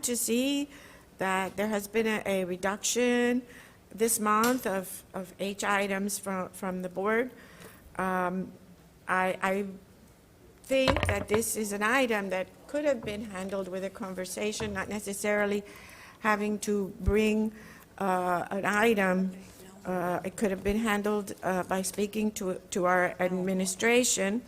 to see that there has been a reduction this month of H items from the board. I think that this is an item that could have been handled with a conversation, not necessarily having to bring an item. It could have been handled by speaking to our administration,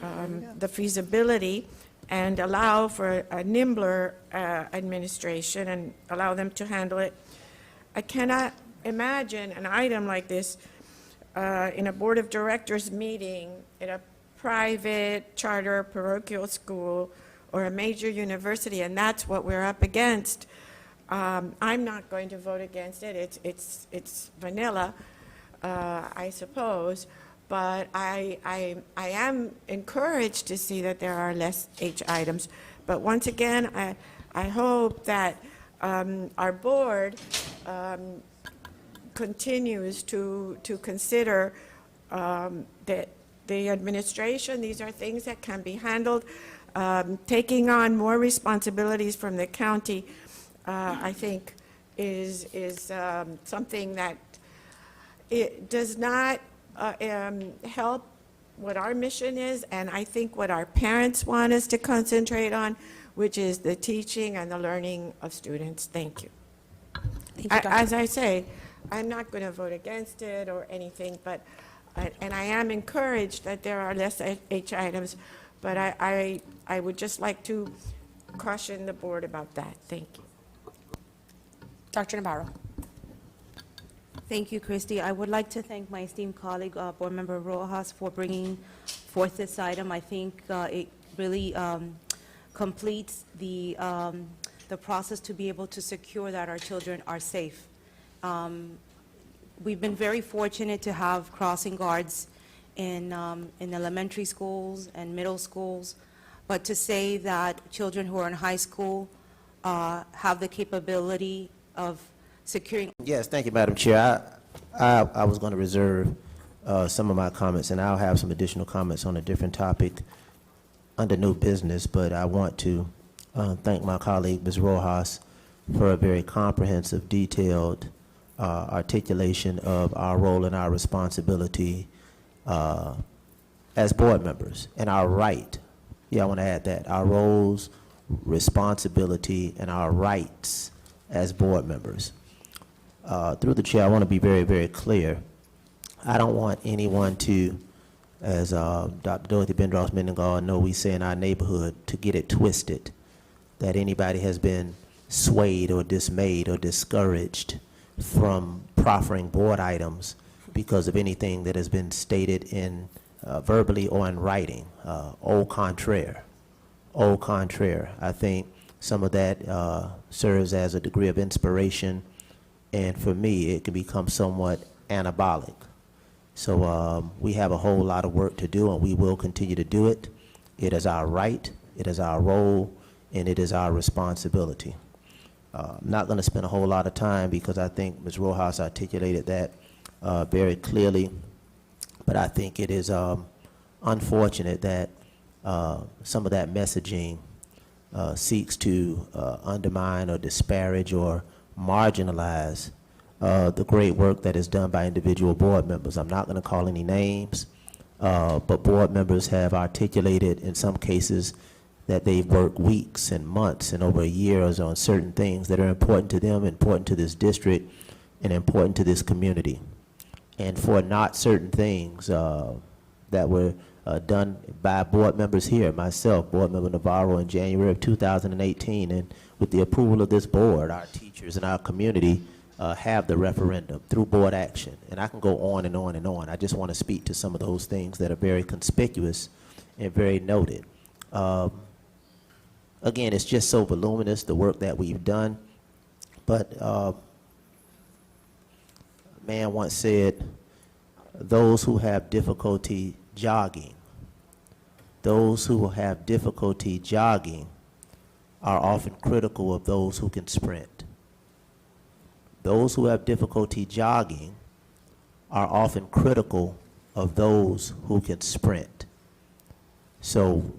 the feasibility, and allow for a nimbler administration and allow them to handle it. I cannot imagine an item like this in a board of directors meeting in a private charter parochial school or a major university, and that's what we're up against. I'm not going to vote against it. It's vanilla, I suppose, but I am encouraged to see that there are less H items. But once again, I hope that our board continues to consider that the administration, these are things that can be handled. Taking on more responsibilities from the county, I think, is something that it does not help what our mission is, and I think what our parents want us to concentrate on, which is the teaching and the learning of students. Thank you. Thank you, Dr. As I say, I'm not going to vote against it or anything, but and I am encouraged that there are less H items, but I would just like to caution the board about that. Thank you. Dr. Navarro. Thank you, Christy. I would like to thank my esteemed colleague, Board Member Rojas, for bringing forth this item. I think it really completes the process to be able to secure that our children are safe. We've been very fortunate to have crossing guards in elementary schools and middle schools, but to say that children who are in high school have the capability of securing. Yes, thank you, Madam Chair. I was going to reserve some of my comments, and I'll have some additional comments on a different topic under new business, but I want to thank my colleague, Ms. Rojas, for a very comprehensive, detailed articulation of our role and our responsibility as board members and our right. Yeah, I want to add that. Our roles, responsibility, and our rights as board members. Through the chair, I want to be very, very clear. I don't want anyone to, as Dr. Dorothy Bendross-Mendengal, know we say in our neighborhood, to get it twisted, that anybody has been swayed or dismayed or discouraged from proffering board items because of anything that has been stated in verbally or in writing. Au contraire. Au contraire. I think some of that serves as a degree of inspiration, and for me, it can become somewhat anabolic. So we have a whole lot of work to do, and we will continue to do it. It is our right, it is our role, and it is our responsibility. I'm not going to spend a whole lot of time because I think Ms. Rojas articulated that very clearly, but I think it is unfortunate that some of that messaging seeks to undermine or disparage or marginalize the great work that is done by individual board members. I'm not going to call any names, but board members have articulated in some cases that they've worked weeks and months and over years on certain things that are important to them, important to this district, and important to this community. And for not certain things that were done by board members here, myself, Board Member Navarro, in January of 2018, and with the approval of this board, our teachers and our community have the referendum through board action. And I can go on and on and on. I just want to speak to some of those things that are very conspicuous and very noted. Again, it's just so voluminous, the work that we've done. But a man once said, those who have difficulty jogging, those who have difficulty jogging are often critical of those who can sprint. Those who have difficulty jogging are often critical of those who can sprint. So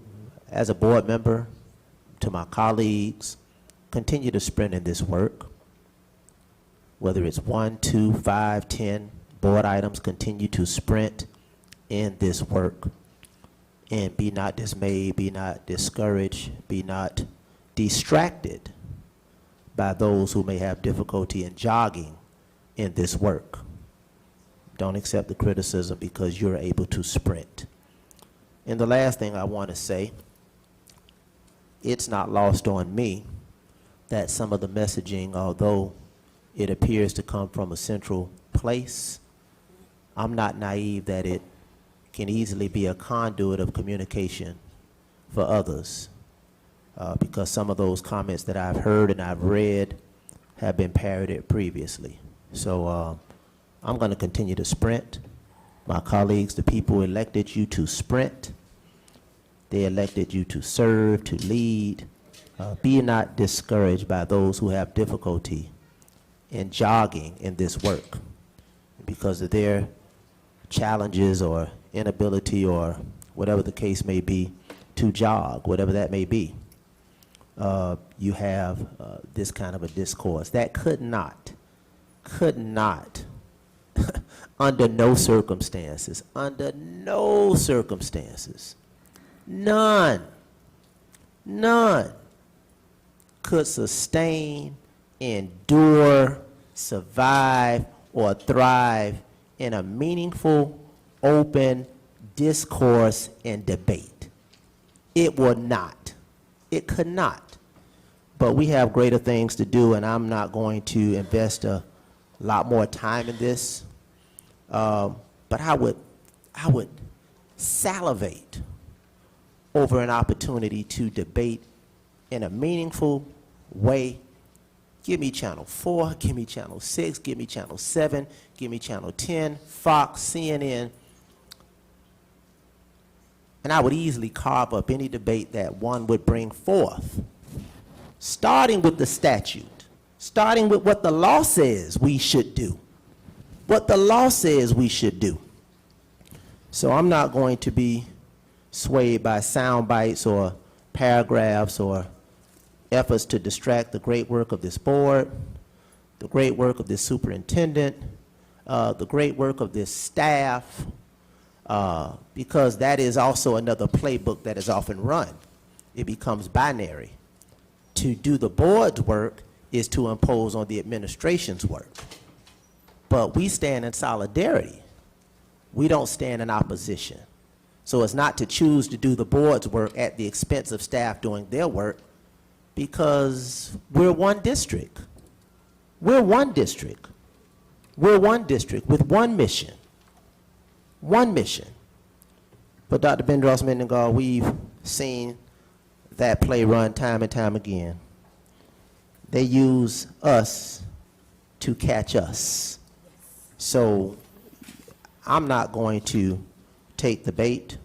as a board member, to my colleagues, continue to sprint in this work. Whether it's 1, 2, 5, 10 board items, continue to sprint in this work. And be not dismayed, be not discouraged, be not distracted by those who may have difficulty in jogging in this work. Don't accept the criticism because you're able to sprint. And the last thing I want to say, it's not lost on me that some of the messaging, although it appears to come from a central place, I'm not naive that it can easily be a conduit of communication for others, because some of those comments that I've heard and I've read have been parroted previously. So I'm going to continue to sprint. My colleagues, the people elected you to sprint. They elected you to serve, to lead. Be not discouraged by those who have difficulty in jogging in this work because of their challenges or inability or whatever the case may be to jog, whatever that may be. You have this kind of a discourse that could not, under no circumstances, none could sustain, endure, survive, or thrive in a meaningful, open discourse and debate. It would not. It could not. But we have greater things to do, and I'm not going to invest a lot more time in this. But I would salivate over an opportunity to debate in a meaningful way. Give me channel 4, give me channel 6, give me channel 7, give me channel 10, Fox, CNN. And I would easily carve up any debate that one would bring forth, starting with the statute, starting with what the law says we should do. What the law says we should do. So I'm not going to be swayed by sound bites or paragraphs or efforts to distract the great work of this board, the great work of this superintendent, the great work of this staff, because that is also another playbook that is often run. It becomes binary. To do the board's work is to impose on the administration's work. But we stand in solidarity. We don't stand in opposition. So it's not to choose to do the board's work at the expense of staff doing their work, because we're one district. We're one district. We're one district with one mission. One mission. But Dr. Bendros-Mendengal, we've seen that play run time and time again. They use us to catch us. So I'm not going to take the bait.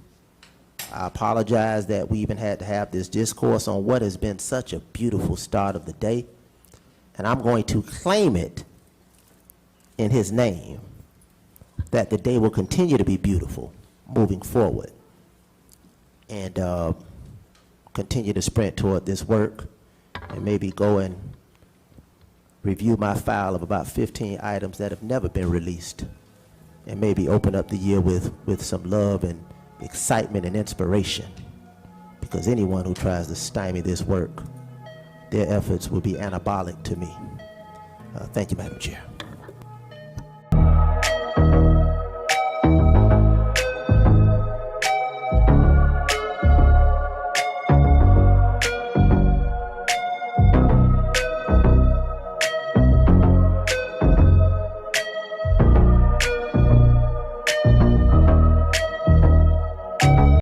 I apologize that we even had to have this discourse on what has been such a beautiful start of the day. And I'm going to claim it in his name, that the day will continue to be beautiful moving forward. And continue to sprint toward this work, and maybe go and review my file of about 15 items that have never been released, and maybe open up the year with some love and excitement and inspiration, because anyone who tries to stymie this work, their efforts will be anabolic to me. Thank you, Madam Chair.